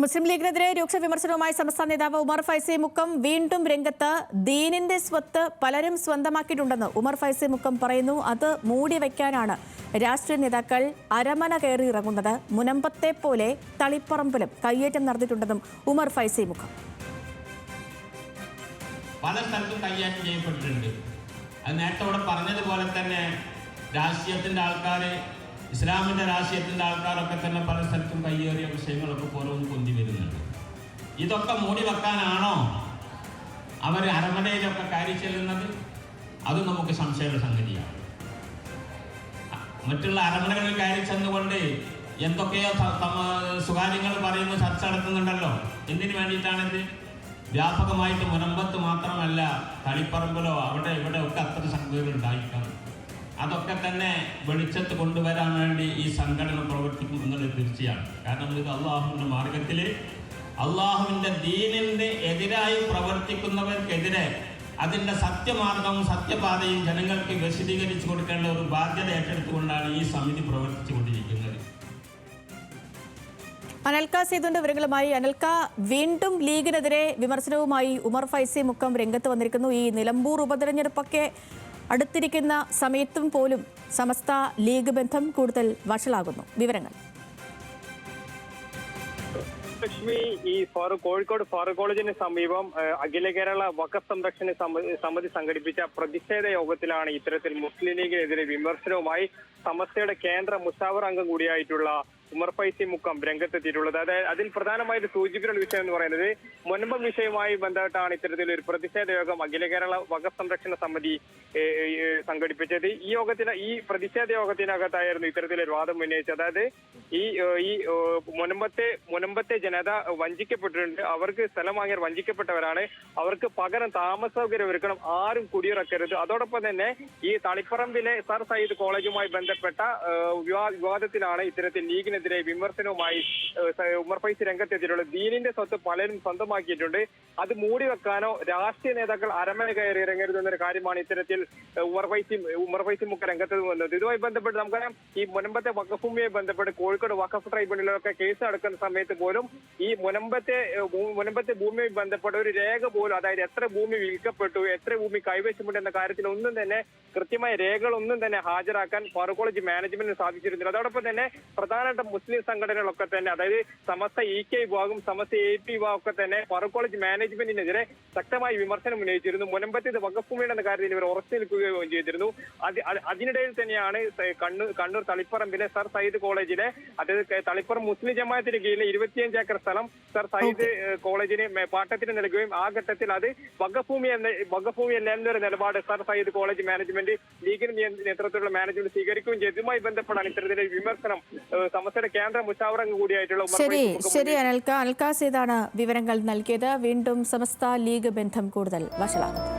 മുസ്ലിം ലീഗിനെതിരെ രൂക്ഷ വിമർശനവുമായി സംസ്ഥാന നേതാവ് ഉമർ ഫൈസി മുക്കം വീണ്ടും രംഗത്ത്. ദീനിന്റെ സ്വത്ത് പലരും സ്വന്തമാക്കിയിട്ടുണ്ടെന്ന് ഉമർ ഫൈസി മുക്കം പറയുന്നു. അത് മൂടിവെക്കാനാണ് രാഷ്ട്രീയ നേതാക്കൾ അരമന കയറി ഇറങ്ങുന്നത്. മുനമ്പത്തെ പോലെ തളിപ്പറമ്പിലും കയ്യേറ്റം നടന്നിട്ടുണ്ടെന്നും ഉമർ ഫൈസി മുക്കം. പല സ്ഥലത്തും കയ്യേറ്റം ചെയ്യപ്പെട്ടിട്ടുണ്ട്. അത് നേരത്തെ ഇവിടെ പറഞ്ഞതുപോലെ തന്നെ രാഷ്ട്രീയത്തിന്റെ ആൾക്കാർ, ഇസ്ലാമിന്റെ രാഷ്ട്രീയത്തിന്റെ ആൾക്കാരൊക്കെ തന്നെ പല സ്ഥലത്തും കയ്യേറിയ വിഷയങ്ങളൊക്കെ പുറവും പൊന്തി വരുന്നുണ്ട്. ഇതൊക്കെ മൂടി വെക്കാനാണോ അവർ അരമനയിലൊക്കെ കയറി ചെല്ലുന്നത്? അത് നമുക്ക് സംശയമുള്ള സംഗതിയാണ്. മറ്റുള്ള അരമനകളിൽ കയറി ചെന്നുകൊണ്ട് എന്തൊക്കെയോ സ്വകാര്യങ്ങൾ പറയുന്ന ചർച്ച നടത്തുന്നുണ്ടല്ലോ. എന്തിനു വേണ്ടിയിട്ടാണിത്? വ്യാപകമായിട്ട് മുനമ്പത്ത് മാത്രമല്ല, തളിപ്പറമ്പിലോ അവിടെ ഇവിടെ ഒക്കെ അത്ര സംഗതികൾ ഉണ്ടായിരിക്കണം. അതൊക്കെ തന്നെ വെളിച്ചത്ത് കൊണ്ടുവരാൻ വേണ്ടി ഈ സംഘടന പ്രവർത്തിക്കും എന്നുള്ളത് തീർച്ചയാണ്. കാരണം ഇത് അള്ളാഹുവിൻ്റെ മാർഗത്തിൽ അള്ളാഹുവിൻ്റെ ദീനിന് എതിരായി പ്രവർത്തിക്കുന്നവർക്കെതിരെ അതിൻ്റെ സത്യമാർഗവും സത്യപാതയും ജനങ്ങൾക്ക് വിശദീകരിച്ചു കൊടുക്കേണ്ട ഒരു ബാധ്യത ഏറ്റെടുത്തുകൊണ്ടാണ് ഈ സമിതി പ്രവർത്തിച്ചു കൊണ്ടിരിക്കുന്നത്. അനൽക്ക സേതുവിന്റെ വിവരങ്ങളുമായി. അനൽക്ക, വീണ്ടും ലീഗിനെതിരെ വിമർശനവുമായി ഉമർ ഫൈസി മുക്കം രംഗത്ത് വന്നിരിക്കുന്നു. ഈ നിലമ്പൂർ ഉപതെരഞ്ഞെടുപ്പൊക്കെ അടുത്തിരിക്കുന്ന സമയത്തും പോലും സമസ്ത ലീഗ് ബന്ധം കൂടുതൽ വഷളാകുന്നു. വിവരങ്ങൾ. ലക്ഷ്മി, ഈ കോഴിക്കോട് ഫാറൂഖ് കോളേജിന് സമീപം അഖില കേരള വഖഫ് സംരക്ഷണ സമിതി സംഘടിപ്പിച്ച പ്രതിഷേധ യോഗത്തിലാണ് ഇത്തരത്തിൽ മുസ്ലിം ലീഗിനെതിരെ വിമർശനവുമായി സമസ്തയുടെ കേന്ദ്ര മുഷാവർ അംഗം കൂടിയായിട്ടുള്ള ഉമർ ഫൈസി മുക്കം രംഗത്തെത്തിയിട്ടുള്ളത്. അതായത് അതിൽ പ്രധാനമായിട്ട് സൂചിപ്പിക്കുന്ന വിഷയം എന്ന് പറയുന്നത് മുൻപം വിഷയവുമായി ബന്ധപ്പെട്ടാണ് ഇത്തരത്തിലൊരു പ്രതിഷേധ യോഗം അഖില കേരള വഖഫ് സംരക്ഷണ സമിതി സംഘടിപ്പിച്ചത്. ഈ പ്രതിഷേധ യോഗത്തിനകത്തായിരുന്നു ഇത്തരത്തിലൊരു വാദം ഉന്നയിച്ചത്. അതായത് ഈ മുനമ്പത്തെ ജനത വഞ്ചിക്കപ്പെട്ടിട്ടുണ്ട്. അവർക്ക് സ്ഥലം വാങ്ങിയവർ വഞ്ചിക്കപ്പെട്ടവരാണ്. അവർക്ക് പകരം താമസ സൗകര്യം ഒരുക്കണം, ആരും കുടിയിറക്കരുത്. അതോടൊപ്പം തന്നെ ഈ തളിപ്പറമ്പിലെ സർ സയ്യിദ് കോളേജുമായി ബന്ധപ്പെട്ട വിവാദത്തിലാണ് ഇത്തരത്തിൽ ലീഗിനെതിരെ വിമർശനവുമായി ഉമർ ഫൈസി രംഗത്തെത്തിയിട്ടുള്ളത്. ദീനിന്റെ സ്വത്ത് പലരും സ്വന്തമാക്കിയിട്ടുണ്ട്. അത് മൂടി വെക്കാനോ രാഷ്ട്രീയ നേതാക്കൾ അരമന കയറി ഇറങ്ങരുത് എന്നൊരു കാര്യമാണ് ഇത്തരത്തിൽ ഉമർ ഫൈസി മുക്ക രംഗത്ത് വന്നത്. ഇതുമായി ബന്ധപ്പെട്ട് നമുക്കറിയാം, ഈ മുനമ്പത്തെ വഖഫ് ഭൂമിയുമായി ബന്ധപ്പെട്ട് കോഴിക്കോട് വഖഫ് ട്രൈബ്യൂണലിലൊക്കെ കേസ് നടക്കുന്ന സമയത്ത് പോലും ഈ മുനമ്പത്തെ ഭൂമിയുമായി ബന്ധപ്പെട്ട ഒരു രേഖ പോലും, അതായത് എത്ര ഭൂമി വിൽക്കപ്പെട്ടു, എത്ര ഭൂമി കൈവശമുണ്ട് എന്ന കാര്യത്തിൽ ഒന്നും തന്നെ കൃത്യമായ രേഖകളൊന്നും തന്നെ ഹാജരാക്കാൻ ഫാറൂഖ് കോളേജ് മാനേജ്മെന്റിന് സാധിച്ചിരുന്നില്ല. അതോടൊപ്പം തന്നെ പ്രധാനപ്പെട്ട മുസ്ലിം സംഘടനകളൊക്കെ തന്നെ, അതായത് സമസ്ത EK വിഭാഗം, സമസ്ത AP വിഭാഗം ഒക്കെ തന്നെ ഫാറൂഖ് കോളേജ് മാനേജ്മെന്റിനെതിരെ ശക്തമായ വിമർശനം ഉന്നയിച്ചിരുന്നു. മുനമ്പത്തെ ഇത് വഖഫ് ഭൂമിയുടെ എന്ന കാര്യത്തിൽ ഇവർ ഉറച്ചു നിൽക്കുകയും ചെയ്തിരുന്നു. അതിനിടയിൽ തന്നെയാണ് കണ്ണൂർ തളിപ്പറമ്പിലെ സർ സയ്യിദ് കോളേജിലെ, അതായത് തളിപ്പറം മുസ്ലിം ജമാഅത്തിന് കീഴിലെ 25 ഏക്കർ സ്ഥലം സർ സയ്യിദ് കോളേജിന് പാട്ടത്തിന് നൽകുകയും ആ ഘട്ടത്തിൽ അത് വഖഫ് ഭൂമിയല്ല എന്നൊരു നിലപാട് സർ സയ്യിദ് കോളേജ് മാനേജ്മെന്റ് ലീഗിന് നേതൃത്വത്തിലുള്ള മാനേജ്മെന്റ് സ്വീകരിക്കുകയും ചെയ്തു. ഇതുമായി ബന്ധപ്പെട്ടാണ് ഇത്തരത്തിലെ വിമർശനം സമസ്തയുടെ കേന്ദ്ര മുഷാവറംഗ കൂടിയായിട്ടുള്ള ശരി അനൽക്ക സേതാണ് വിവരങ്ങൾ നൽകിയത്. വീണ്ടും സമസ്ത ലീഗ് ബന്ധം കൂടുതൽ വഷളാകുന്നു.